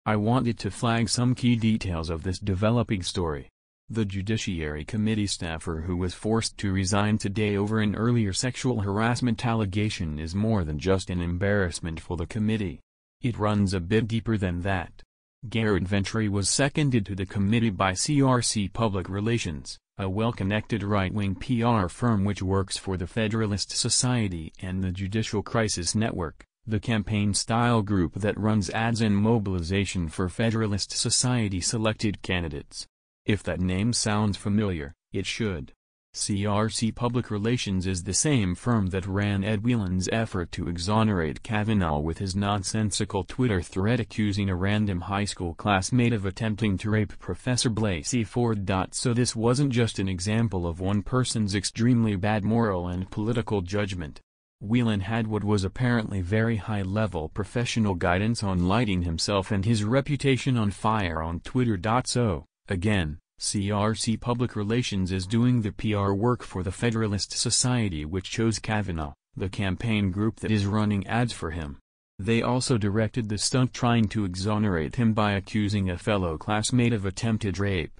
I wanted to flag some key details of this developing story. The Judiciary Committee staffer who was forced to resign today over an earlier sexual harassment allegation is more than just an embarrassment for the committee. It runs a bit deeper than that. Garrett Ventry was seconded to the committee by CRC Public Relations, a well-connected right-wing PR firm which works for the Federalist Society and the Judicial Crisis Network, the campaign-style group that runs ads and mobilization for Federalist Society-selected candidates. If that name sounds familiar, it should. CRC Public Relations is the same firm that ran Ed Whelan's effort to exonerate Kavanaugh with his nonsensical Twitter thread accusing a random high school classmate of attempting to rape Professor Blasey Ford. So this wasn't just an example of one person's extremely bad moral and political judgment. Whelan had what was apparently very high-level professional guidance on lighting himself and his reputation on fire on Twitter. So, again, CRC Public Relations is doing the PR work for the Federalist Society which chose Kavanaugh, the campaign group that is running ads for him. They also directed the stunt trying to exonerate him by accusing a fellow classmate of attempted rape.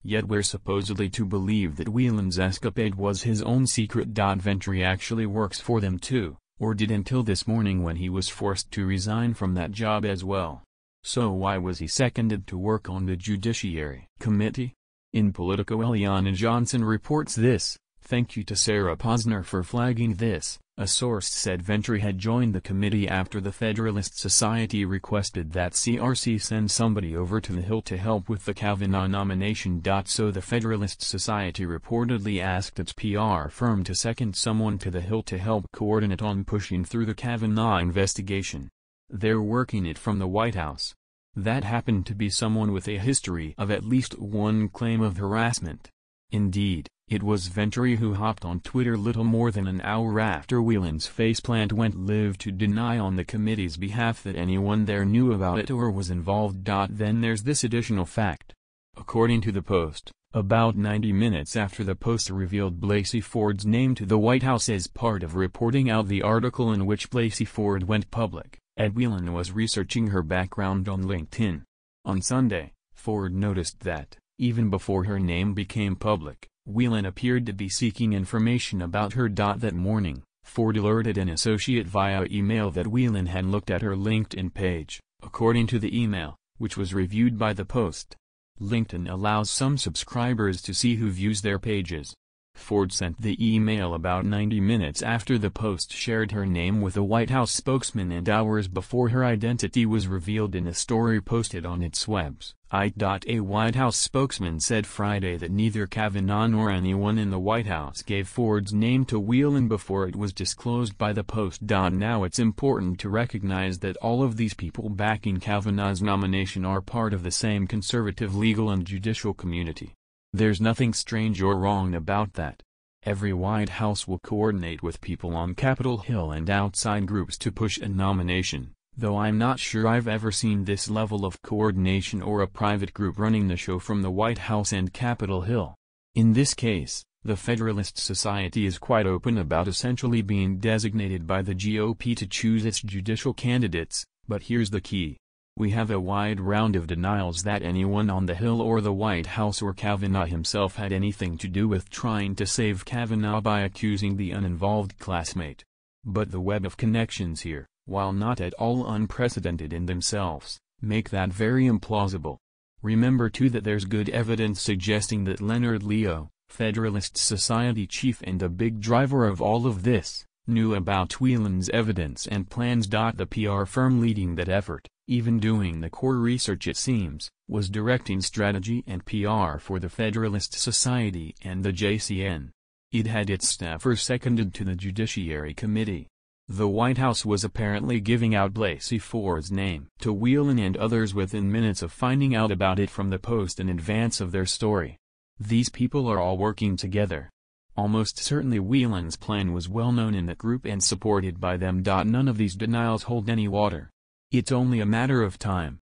Yet we're supposedly to believe that Whelan's escapade was his own secret. Ventry actually works for them too, or did until this morning when he was forced to resign from that job as well. So why was he seconded to work on the Judiciary Committee? In Politico, Eliana Johnson reports this. Thank you to Sarah Posner for flagging this. A source said Ventry had joined the committee after the Federalist Society requested that CRC send somebody over to the Hill to help with the Kavanaugh nomination. So the Federalist Society reportedly asked its PR firm to second someone to the Hill to help coordinate on pushing through the Kavanaugh investigation. They're working it from the White House. That happened to be someone with a history of at least one claim of harassment. Indeed, it was Ventry who hopped on Twitter little more than an hour after Whelan's faceplant went live to deny on the committee's behalf that anyone there knew about it or was involved. Then there's this additional fact. According to the Post, about 90 minutes after the Post revealed Blasey Ford's name to the White House as part of reporting out the article in which Blasey Ford went public, Ed Whelan was researching her background on LinkedIn. On Sunday, Ford noticed that, even before her name became public, Whelan appeared to be seeking information about her. That morning, Ford alerted an associate via email that Whelan had looked at her LinkedIn page, according to the email, which was reviewed by the Post. LinkedIn allows some subscribers to see who views their pages. Ford sent the email about 90 minutes after the Post shared her name with a White House spokesman and hours before her identity was revealed in a story posted on its website. A White House spokesman said Friday that neither Kavanaugh nor anyone in the White House gave Ford's name to Whelan before it was disclosed by the Post. Now it's important to recognize that all of these people backing Kavanaugh's nomination are part of the same conservative legal and judicial community. There's nothing strange or wrong about that. Every White House will coordinate with people on Capitol Hill and outside groups to push a nomination, though I'm not sure I've ever seen this level of coordination or a private group running the show from the White House and Capitol Hill. In this case, the Federalist Society is quite open about essentially being designated by the GOP to choose its judicial candidates, but here's the key. We have a wide round of denials that anyone on the Hill or the White House or Kavanaugh himself had anything to do with trying to save Kavanaugh by accusing the uninvolved classmate. But the web of connections here, while not at all unprecedented in themselves, make that very implausible. Remember too that there's good evidence suggesting that Leonard Leo, Federalist Society chief and a big driver of all of this, knew about Whelan's evidence and plans. The PR firm leading that effort, even doing the core research it seems, was directing strategy and PR for the Federalist Society and the JCN. It had its staffers seconded to the Judiciary Committee. The White House was apparently giving out Blasey Ford's name to Whelan and others within minutes of finding out about it from the Post in advance of their story. These people are all working together. Almost certainly Whelan's plan was well known in that group and supported by them. None of these denials hold any water. It's only a matter of time,